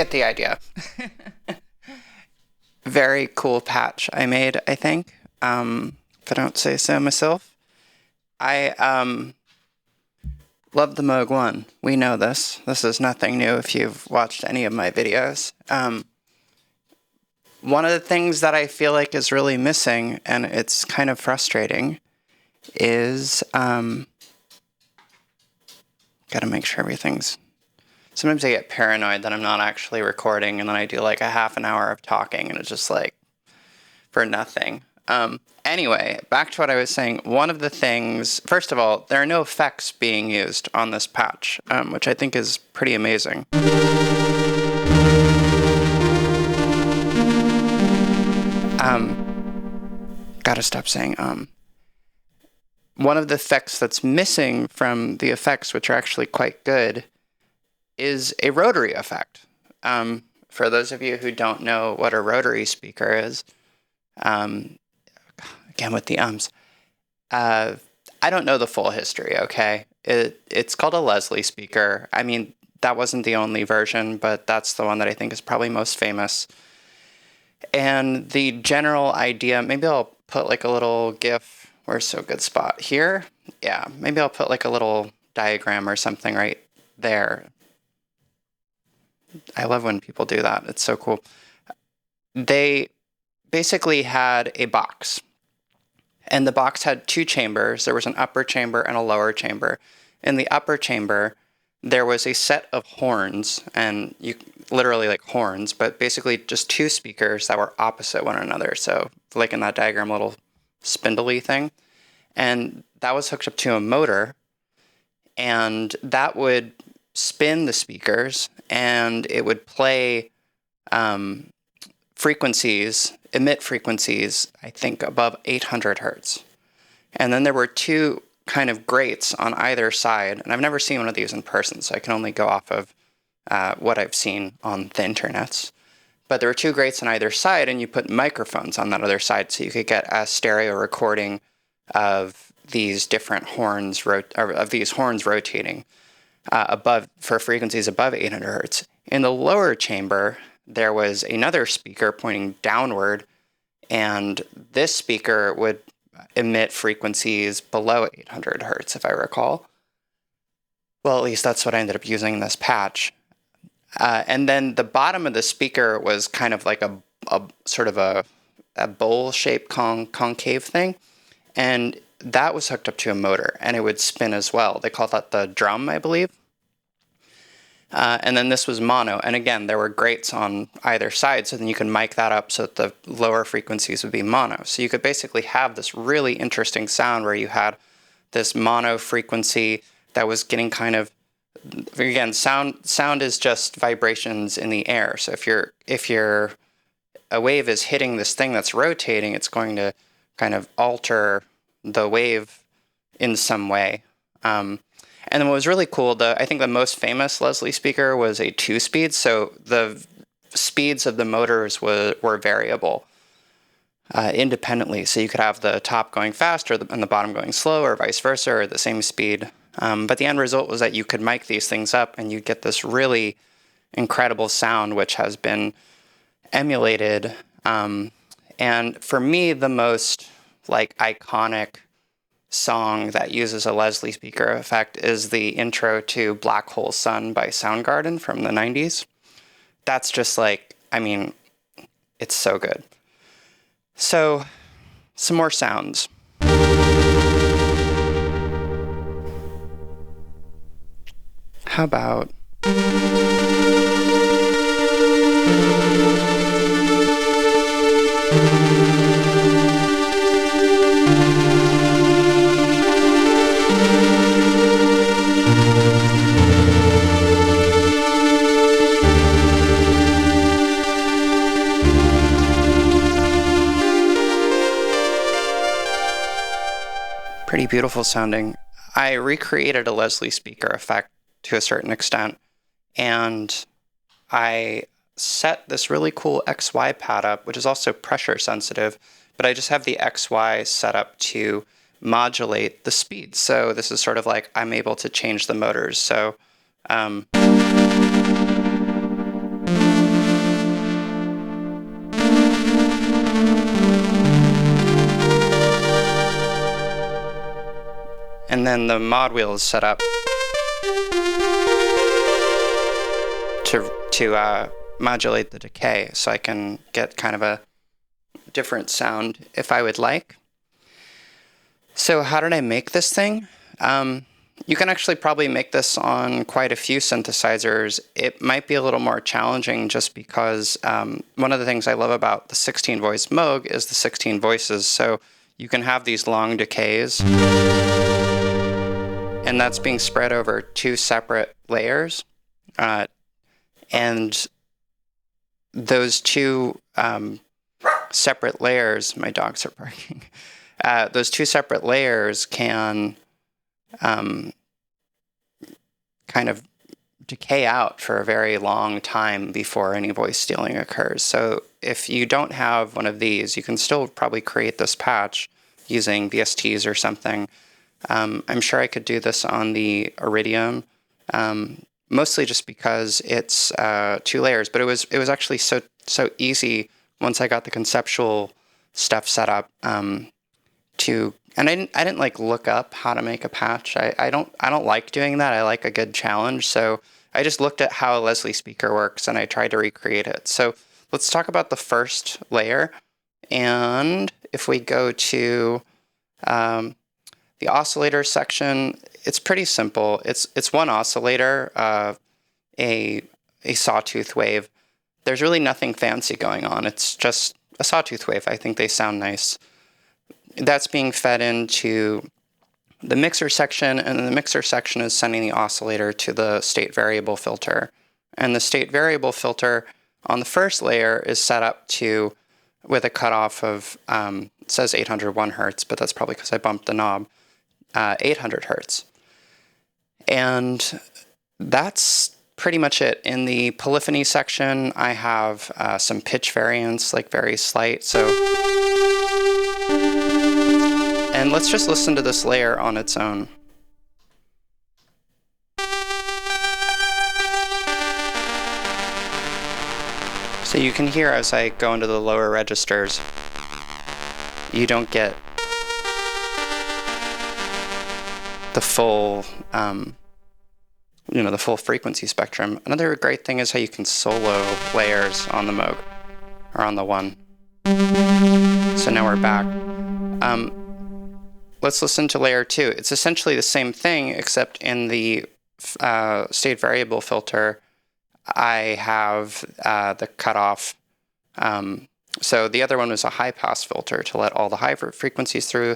get the idea. Very cool patch I made, I think. If I don't say so myself. I love the Moog One. We know this. This is nothing new if you've watched any of my videos. One of the things that I feel like is really missing, and it's kind of frustrating, is gotta make sure everything's... Sometimes I get paranoid that I'm not actually recording, and then I do like a half an hour of talking, and it's just like for nothing. Anyway, back to what I was saying. One of the things, first of all, there are no effects being used on this patch, which I think is pretty amazing. Gotta stop saying One of the effects that's missing from the effects, which are actually quite good, is a rotary effect. For those of you who don't know what a rotary speaker is, again with the I don't know the full history, okay? It's called a Leslie speaker. I mean, that wasn't the only version, but that's the one that I think is probably most famous. And the general idea, maybe I'll put like a little GIF, where's a good spot? Here? Yeah, maybe I'll put like a little diagram or something right there. I love when people do that. It's so cool. They basically had a box, and the box had two chambers. There was an upper chamber and a lower chamber. In the upper chamber, there was a set of horns, and you literally like horns, but basically just two speakers that were opposite one another. So like in that diagram, a little spindly thing. And that was hooked up to a motor, and that would spin the speakers, and it would play frequencies, emit frequencies, I think above 800 hertz. And then there were two kind of grates on either side, and I've never seen one of these in person, so I can only go off of what I've seen on the internets. But there were two grates on either side, and you put microphones on that other side, so you could get a stereo recording of these different horns, of these horns rotating above for frequencies above 800 hertz. In the lower chamber, there was another speaker pointing downward, and this speaker would emit frequencies below 800 hertz, if I recall. Well, at least that's what I ended up using in this patch. And then the bottom of the speaker was kind of like a sort of a bowl-shaped concave thing, and that was hooked up to a motor, and it would spin as well. They call that the drum, I believe. And then this was mono, and again, there were grates on either side, so then you could mic that up so that the lower frequencies would be mono. So you could basically have this really interesting sound where you had this mono frequency that was getting kind of, again, sound is just vibrations in the air. So if a wave is hitting this thing that's rotating, it's going to kind of alter the wave in some way. And then what was really cool, I think the most famous Leslie speaker was a 2-speed, so the speeds of the motors were variable independently. So you could have the top going faster and the bottom going slow, or vice versa, or the same speed. But the end result was that you could mic these things up, and you'd get this really incredible sound, which has been emulated. And for me, the most like iconic song that uses a Leslie speaker effect is the intro to Black Hole Sun by Soundgarden from the 90s. That's just like, I mean, it's so good. So, some more sounds. How about... pretty beautiful sounding. I recreated a Leslie speaker effect to a certain extent, and I set this really cool XY pad up, which is also pressure sensitive, but I just have the XY set up to modulate the speed. So this is sort of like I'm able to change the motors. So then the mod wheel is set up to modulate the decay, so I can get kind of a different sound if I would like. So how did I make this thing? You can actually probably make this on quite a few synthesizers. It might be a little more challenging just because one of the things I love about the 16-voice Moog is the 16 voices. So you can have these long decays, and that's being spread over 2 separate layers. And those 2 separate layers, my dogs are barking, those 2 separate layers can kind of decay out for a very long time before any voice stealing occurs. So if you don't have one of these, you can still probably create this patch using VSTs or something. I'm sure I could do this on the Iridium, mostly just because it's 2 layers, but it was actually so easy once I got the conceptual stuff set up and I didn't like look up how to make a patch. I don't like doing that. I like a good challenge. So I just looked at how a Leslie speaker works and I tried to recreate it. So let's talk about the first layer. And if we go to the oscillator section, it's pretty simple. It's one oscillator, a sawtooth wave. There's really nothing fancy going on. It's just a sawtooth wave. I think they sound nice. That's being fed into the mixer section, and the mixer section is sending the oscillator to the state variable filter. And the state variable filter on the first layer is set up with a cutoff of, it says 801 hertz, but that's probably because I bumped the knob, 800 hertz. And that's pretty much it. In the polyphony section, I have some pitch variance, like very slight. And let's just listen to this layer on its own. So you can hear as I go into the lower registers, you don't get the full, the full frequency spectrum. Another great thing is how you can solo layers on the Moog, or on the One. So now we're back. Let's listen to layer 2. It's essentially the same thing, except in the state variable filter, I have the cutoff. So the other one was a high pass filter to let all the high frequencies through.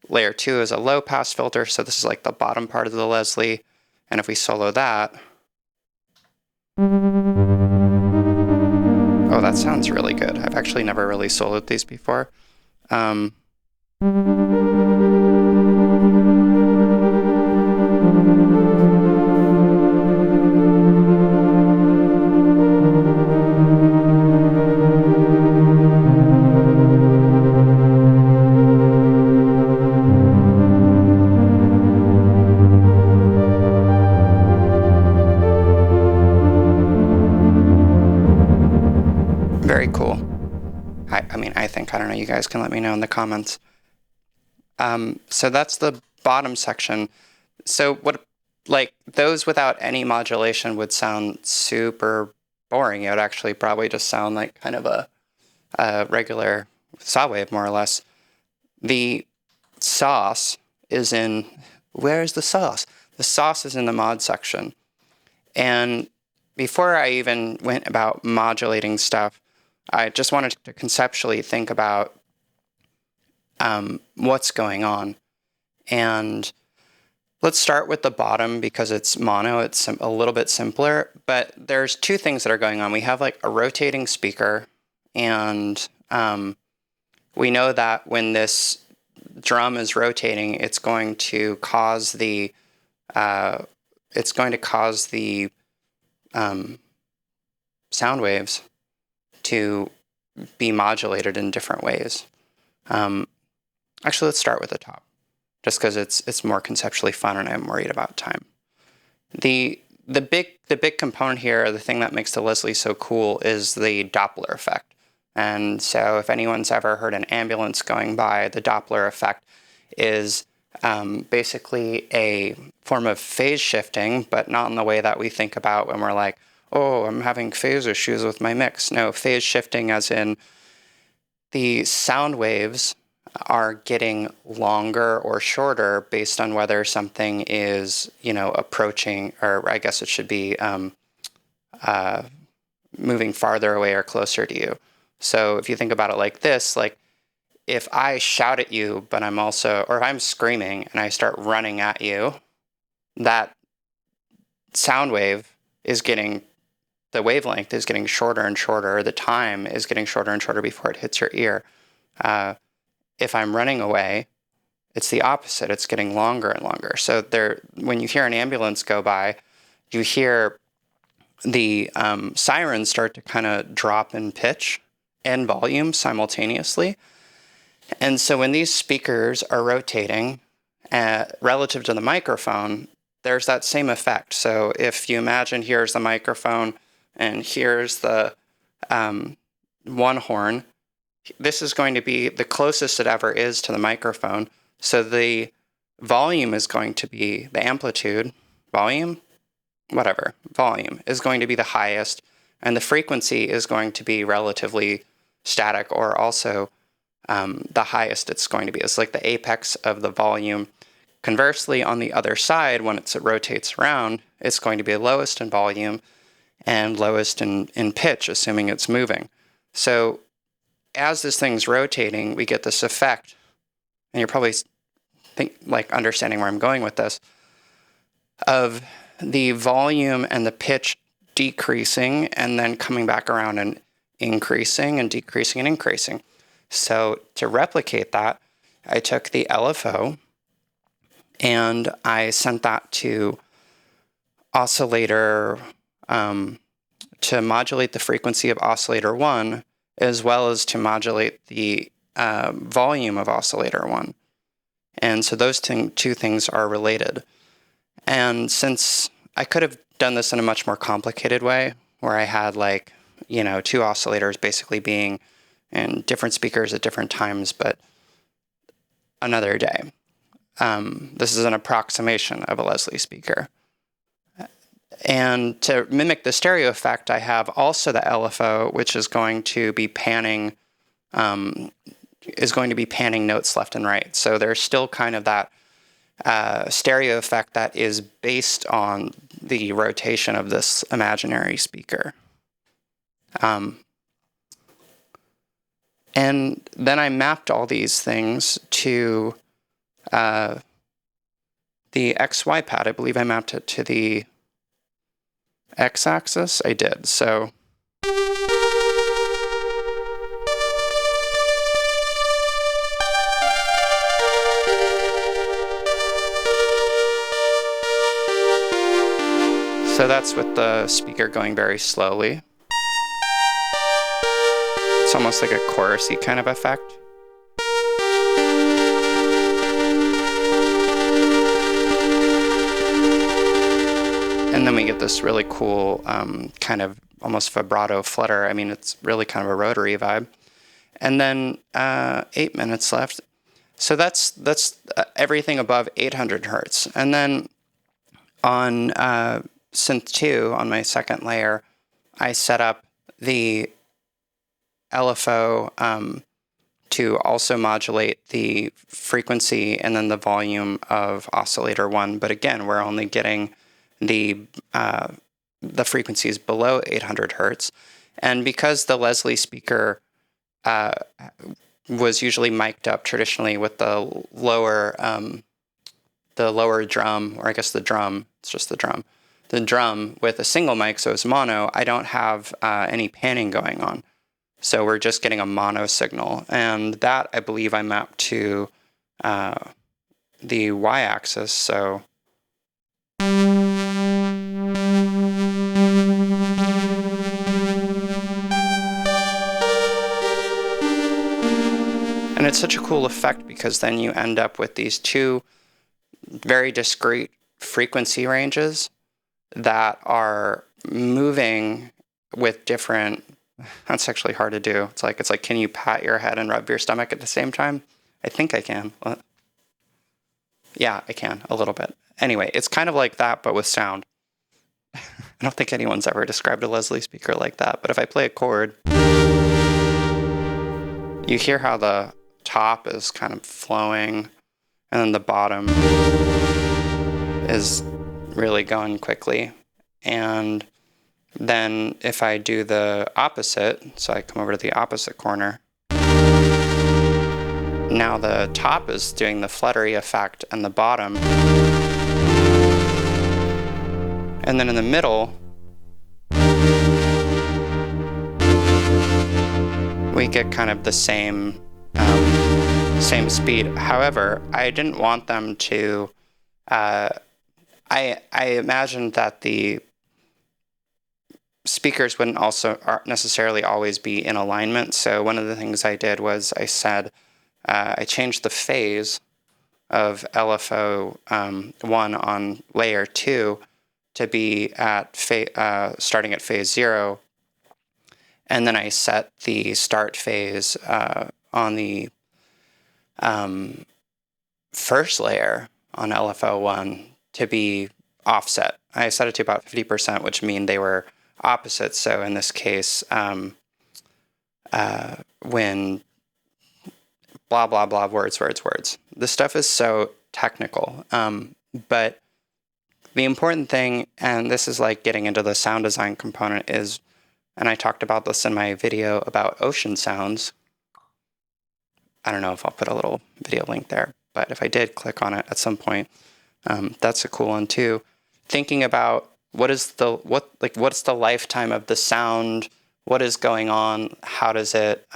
Layer 2 is a low pass filter, so this is like the bottom part of the Leslie. And if we solo that, oh, that sounds really good. I've actually never really soloed these before. Very cool. I don't know, you guys can let me know in the comments. So that's the bottom section. So those without any modulation would sound super boring. It would actually probably just sound like kind of a regular saw wave, more or less. The sauce is in, where's the sauce? The sauce is in the mod section. And before I even went about modulating stuff, I just wanted to conceptually think about what's going on. And let's start with the bottom because it's mono. It's a little bit simpler, but there's 2 things that are going on. We have like a rotating speaker, and we know that when this drum is rotating, it's going to cause the sound waves to be modulated in different ways. Actually, let's start with the top, just because it's more conceptually fun and I'm worried about time. The big component here, the thing that makes the Leslie so cool, is the Doppler effect. And so if anyone's ever heard an ambulance going by, the Doppler effect is basically a form of phase shifting, but not in the way that we think about when we're like, oh, I'm having phase issues with my mix. No, phase shifting as in the sound waves are getting longer or shorter based on whether something is, approaching, or I guess it should be moving farther away or closer to you. So if you think about it like this, like if I shout at you, but or if I'm screaming and I start running at you, that sound wave the wavelength is getting shorter and shorter. The time is getting shorter and shorter before it hits your ear. If I'm running away, it's the opposite. It's getting longer and longer. So when you hear an ambulance go by, you hear the sirens start to kind of drop in pitch and volume simultaneously. And so when these speakers are rotating relative to the microphone, there's that same effect. So if you imagine here's the microphone and here's the one horn, this is going to be the closest it ever is to the microphone. So the volume is going to be the amplitude, volume is going to be the highest, and the frequency is going to be relatively static, or also the highest it's going to be. It's like the apex of the volume. Conversely, on the other side, when it rotates around, it's going to be lowest in volume and lowest in pitch, assuming it's moving. So as this thing's rotating, we get this effect, and you're probably understanding where I'm going with this, of the volume and the pitch decreasing and then coming back around and increasing and decreasing and increasing. So to replicate that, I took the LFO and I sent that to oscillator to modulate the frequency of oscillator 1, as well as to modulate the volume of oscillator 1. And so those two things are related. And since I could have done this in a much more complicated way, where I had two oscillators basically being in different speakers at different times, but another day. This is an approximation of a Leslie speaker. And to mimic the stereo effect, I have also the LFO, which is going to be panning notes left and right. So there's still kind of that stereo effect that is based on the rotation of this imaginary speaker. And then I mapped all these things to the XY pad. I believe I mapped it to the x-axis. I did. So that's with the speaker going very slowly. It's almost like a chorusy kind of effect. And then we get this really cool kind of almost vibrato flutter. I mean, it's really kind of a rotary vibe. And then 8 minutes left. So that's everything above 800 hertz. And then on synth 2, on my second layer, I set up the LFO to also modulate the frequency and then the volume of oscillator 1. But again, we're only getting the frequencies below 800 hertz. And because the Leslie speaker was usually mic'd up traditionally with the lower drum, or I guess the drum, it's just the drum with a single mic, so it's mono, I don't have any panning going on. So we're just getting a mono signal. And that, I believe, I mapped to the y-axis, so and it's such a cool effect because then you end up with these two very discrete frequency ranges that are moving with different. That's actually hard to do. It's like, can you pat your head and rub your stomach at the same time? I think I can. Yeah, I can, a little bit. Anyway, it's kind of like that, but with sound. I don't think anyone's ever described a Leslie speaker like that, but if I play a chord, you hear how the top is kind of flowing, and then the bottom is really going quickly. And then if I do the opposite, so I come over to the opposite corner, now the top is doing the fluttery effect and the bottom. And then in the middle, we get kind of the same speed. However, I didn't want them to, I imagined that the speakers wouldn't also necessarily always be in alignment. So one of the things I did was I said, I changed the phase of LFO 1 on layer 2 to be at starting at phase 0. And then I set the start phase on the first layer on LFO 1 to be offset. I set it to about 50%, which mean they were opposites. So in this case, when blah, blah, blah, words. This stuff is so technical. But the important thing, and this is like getting into the sound design component, is, and I talked about this in my video about ocean sounds. I don't know if I'll put a little video link there, but if I did click on it at some point, that's a cool one too. Thinking about what's the lifetime of the sound, what is going on, how is it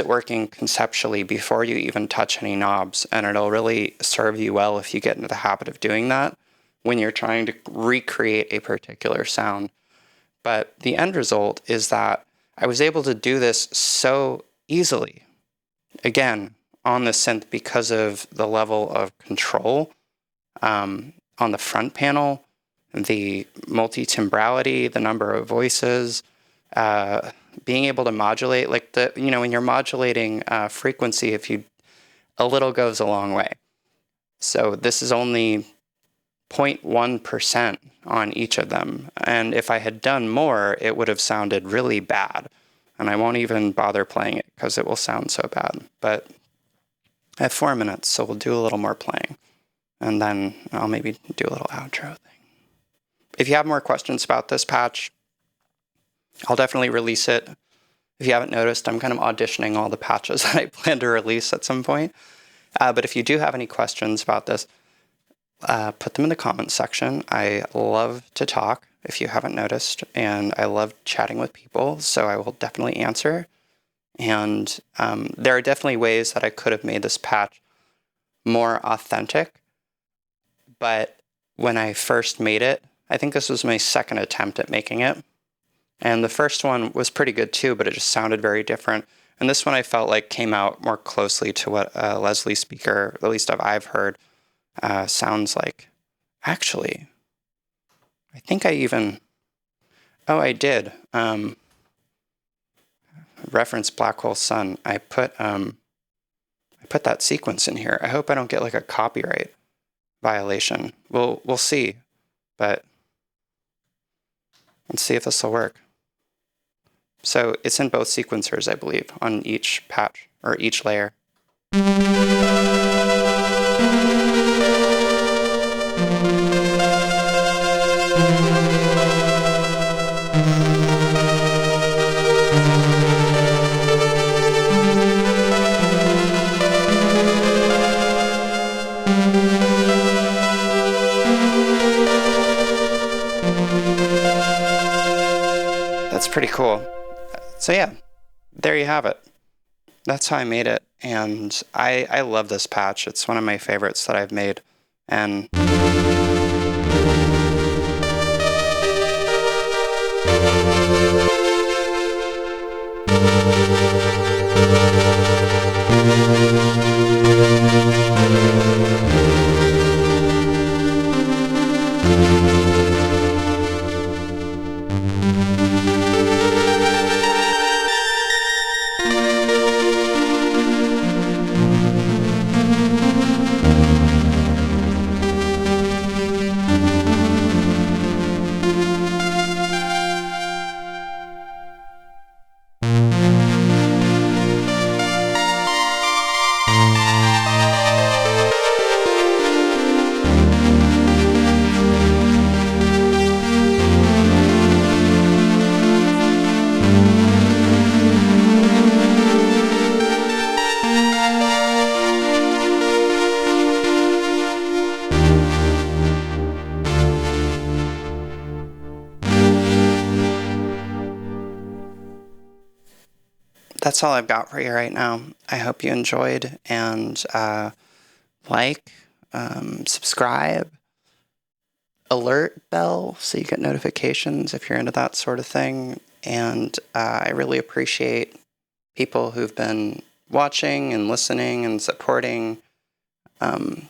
working conceptually before you even touch any knobs, and it'll really serve you well if you get into the habit of doing that when you're trying to recreate a particular sound. But the end result is that I was able to do this so easily, again, on the synth because of the level of control on the front panel, the multi-timbrality, the number of voices, being able to modulate, like when you're modulating frequency, a little goes a long way. So this is only 0.1% on each of them. And if I had done more, it would have sounded really bad. And I won't even bother playing it because it will sound so bad. But I have 4 minutes, so we'll do a little more playing. And then I'll maybe do a little outro thing. If you have more questions about this patch, I'll definitely release it. If you haven't noticed, I'm kind of auditioning all the patches that I plan to release at some point. But if you do have any questions about this, put them in the comments section. I love to talk, if you haven't noticed, and I love chatting with people, so I will definitely answer. And there are definitely ways that I could have made this patch more authentic. But when I first made it, I think this was my second attempt at making it. And the first one was pretty good too, but it just sounded very different. And this one I felt like came out more closely to what a Leslie speaker, at least I've heard, sounds like. Actually, I think I did. Reference Black Hole Sun. I put that sequence in here. I hope I don't get like a copyright violation. We'll see, but let's see if this will work. So it's in both sequencers, I believe, on each patch or each layer. That's pretty cool. So yeah, there you have it. That's how I made it, and I love this patch. It's one of my favorites that I've made, and that's all I've got for you right now. I hope you enjoyed, and like, subscribe, alert bell so you get notifications if you're into that sort of thing. And I really appreciate people who've been watching and listening and supporting. I'm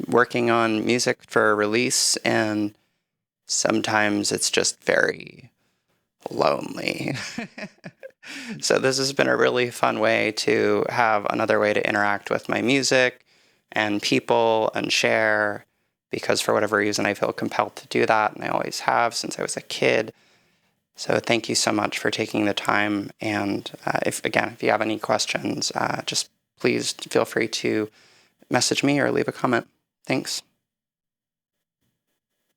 working on music for a release, and sometimes it's just very lonely. So this has been a really fun way to have another way to interact with my music and people and share, because for whatever reason I feel compelled to do that, and I always have since I was a kid. So thank you so much for taking the time. And if you have any questions, just please feel free to message me or leave a comment. Thanks.